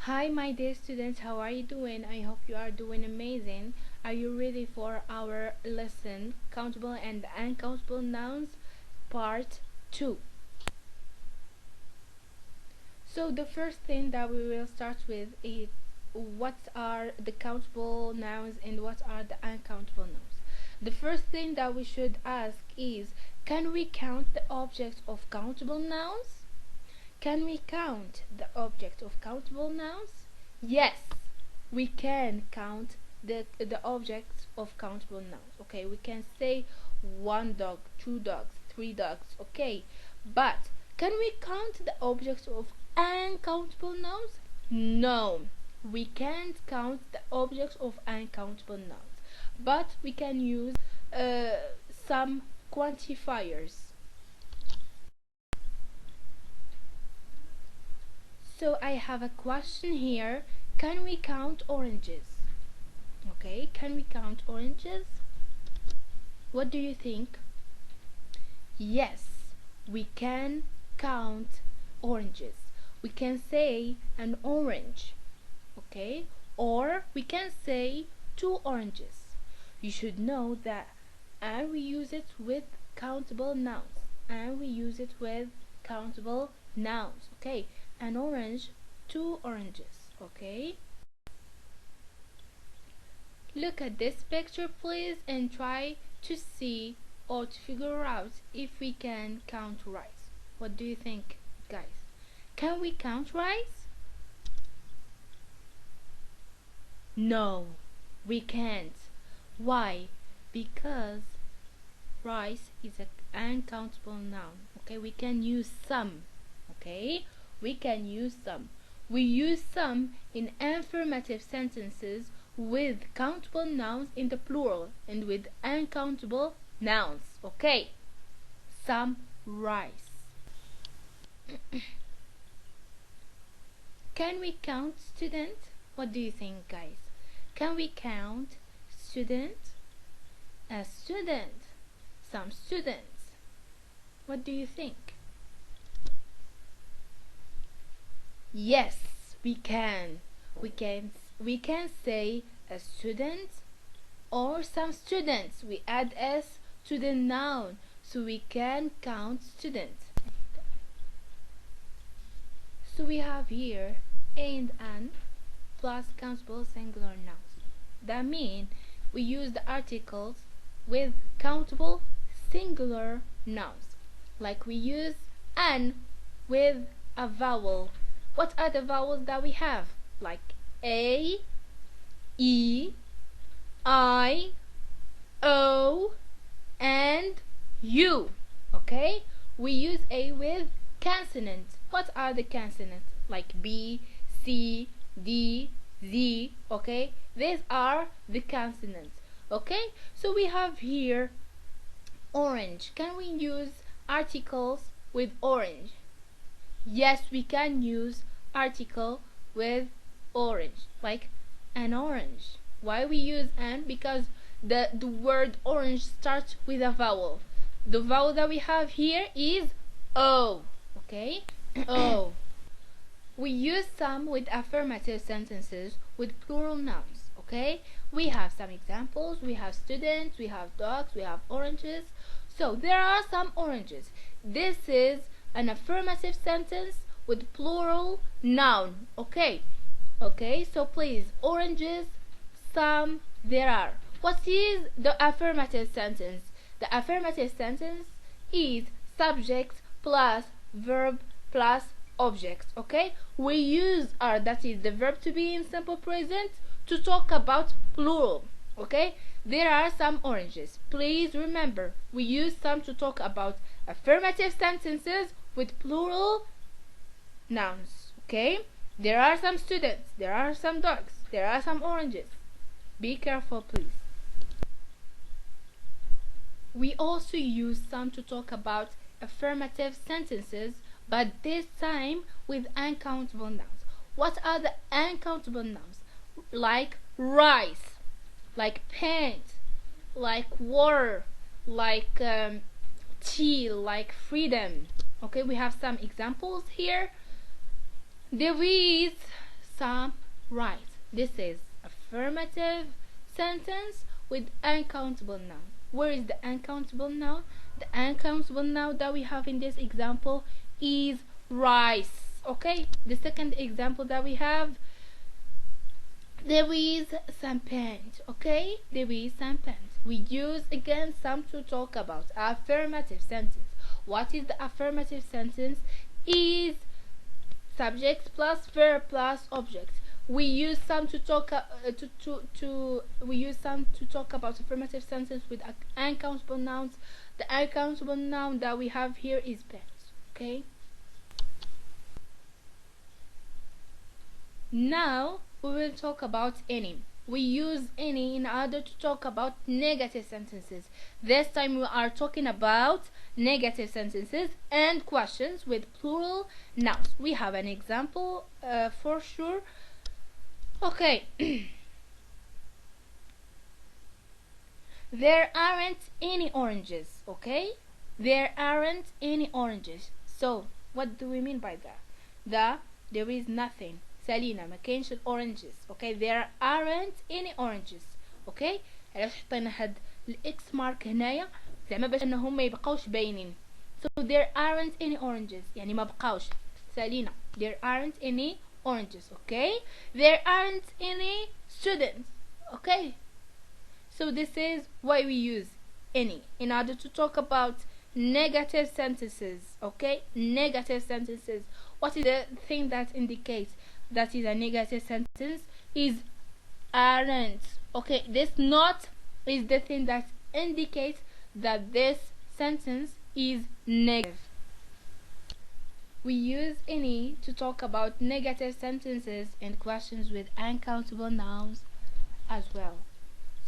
Hi, my dear students, how are you doing? I hope you are doing amazing. Are you ready for our lesson, countable and uncountable nouns, part 2? So the first thing that we will start with is what are the countable nouns and what are the uncountable nouns. The first thing that we should ask is, can we count the objects of countable nouns? Can we count the object of countable nouns? Yes, we can count the objects of countable nouns. Okay, we can say one dog, two dogs, three dogs. Okay, but can we count the objects of uncountable nouns? No, we can't count the objects of uncountable nouns, but we can use some quantifiers. So I have a question here. Can we count oranges? Okay, can we count oranges? What do you think? Yes, we can count oranges. We can say an orange, okay? Or we can say two oranges. You should know that, and we use it with countable nouns. And we use it with countable nouns, okay? An orange, two oranges. Okay, look at this picture please and try to see or to figure out if we can count rice. What do you think, guys? Can we count rice? No, we can't. Why? Because rice is an uncountable noun. Okay, we can use some. Okay, we can use some. We use some in affirmative sentences with countable nouns in the plural and with uncountable nouns. Okay, some rice. Can we count student? What do you think, guys? Can we count student? A student. Some students. What do you think? Yes, we can. We can say a student or some students. We add s to the noun, so we can count students. So we have here and an plus countable singular nouns. That means we use the articles with countable singular nouns, like we use an with a vowel. What are the vowels that we have? Like A, E, I, O, and U. Okay? We use A with consonants. What are the consonants? Like B, C, D, Z. Okay? These are the consonants. Okay? So we have here orange. Can we use articles with orange? Yes, we can use article with orange, like an orange. Why we use an? Because the word orange starts with a vowel. The vowel that we have here is O. Okay? O. We use some with affirmative sentences with plural nouns. Okay? We have some examples. We have students, we have dogs, we have oranges. So there are some oranges. This is an affirmative sentence with plural noun. Okay, so please, oranges, some, there are. What is the affirmative sentence? The affirmative sentence is subject plus verb plus object. Okay, we use are, that is the verb to be in simple present, to talk about plural. Okay, there are some oranges. Please remember, we use some to talk about affirmative sentences with plural nouns. Okay, there are some students, there are some dogs, there are some oranges. Be careful, please. We also use some to talk about affirmative sentences, but this time with uncountable nouns. What are the uncountable nouns? Like rice, like paint, like water, like tea, like freedom. Okay, we have some examples here. There is some rice. This is affirmative sentence with uncountable noun. Where is the uncountable noun? The uncountable noun that we have in this example is rice. Okay, the second example that we have, there is some pants. Okay, there is some pants. We use again some to talk about affirmative sentence. What is the affirmative sentence? Is subject plus verb plus object. We use some to talk we use some to talk about affirmative sentence with uncountable nouns. The uncountable noun that we have here is pants. Okay. Now we will talk about any. We use any in order to talk about negative sentences. This time we are talking about negative sentences and questions with plural nouns. We have an example for sure. Okay. There aren't any oranges. Okay, there aren't any oranges. So what do we mean by that? There is nothing. سالينا ما كاينش الاورنجز. Okay, there aren't any oranges. Okay, علاش حطينا هاد الاكس مارك هنايا؟ زعما باش انهم ما يبقاوش باينين. So there aren't any oranges يعني ما بقاوش. سالينا there aren't any oranges. Okay, there aren't any students. Okay, so this is why we use any in order to talk about negative sentences. Okay, negative sentences. What is the thing that indicates that is a negative sentence? Is aren't. Okay, this not is the thing that indicates that this sentence is negative. We use any to talk about negative sentences and questions with uncountable nouns as well.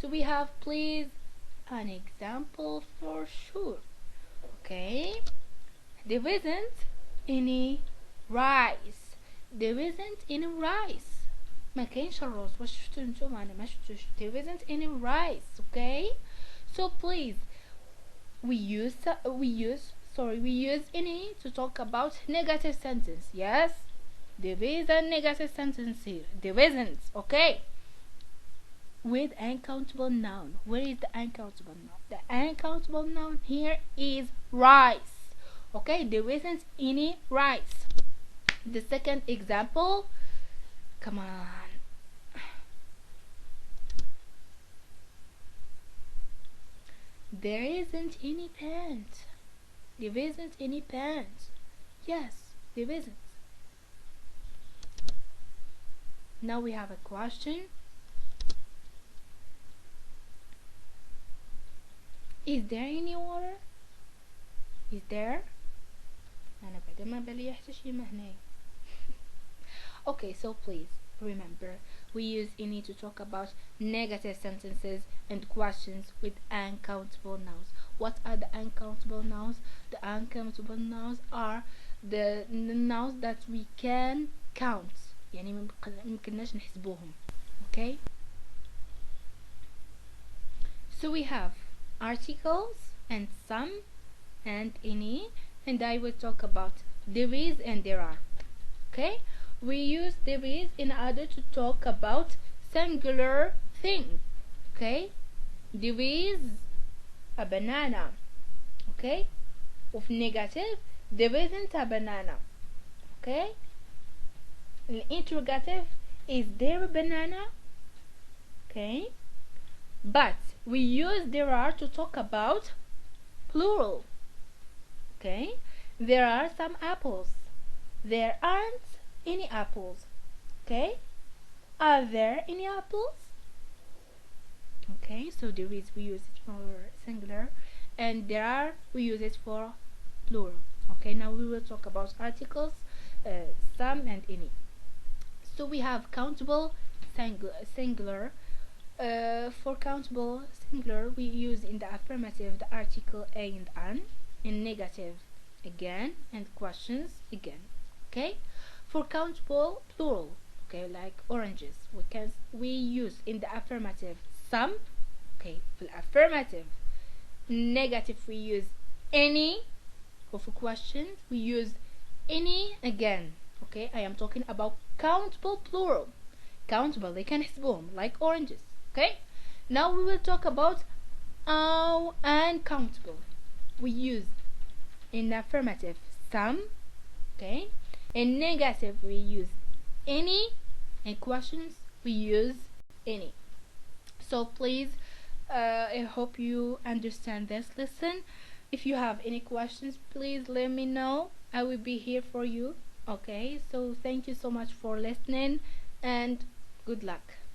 So we have, please, an example for sure. Okay, there isn't any rice. There isn't any rice. ما كاينش الرز. واش شفتوا نتوما؟ انا ما شفتوش. There isn't any rice. Okay, so please we use any to talk about negative sentence. Yes, there is a negative sentence here. There isn't. Okay, with uncountable noun. Where is the uncountable noun? The uncountable noun here is rice. Okay, there isn't any rice. The second example, come on. There isn't any pants. There isn't any pants. Yes, there isn't. Now we have a question. Is there any water? Is there? أنا بعد ما بالي حتى شي ما هنايا. Okay, so please remember, we use any to talk about negative sentences and questions with uncountable nouns. What are the uncountable nouns? The uncountable nouns are the nouns that we can count. يعني ما ممكنناش نحسبوهم. Okay, so we have articles and some and any, and I will talk about there is and there are. Okay, we use there is in order to talk about singular thing. Okay, there is a banana. Okay, of negative, there isn't a banana. Okay, the interrogative, is there a banana? Okay, but we use there are to talk about plural. Okay, there are some apples. There aren't any apples. Okay, are there any apples? Okay, so there is, we use it for singular, and there are, we use it for plural. Okay, now we will talk about articles, some and any. So we have countable singular. For countable singular, we use in the affirmative the article a and an, in negative again, and questions again. Okay, for countable plural, okay, like oranges, we use in the affirmative some. Okay, for affirmative negative, we use any. Or for questions, we use any again. Okay, I am talking about countable plural. Countable, they can نحسبهم like oranges. Okay, now we will talk about uncountable. We use in affirmative some. Okay, in negative we use any. In questions we use any. So please, I hope you understand this lesson. If you have any questions, please let me know. I will be here for you. Okay, so thank you so much for listening and good luck.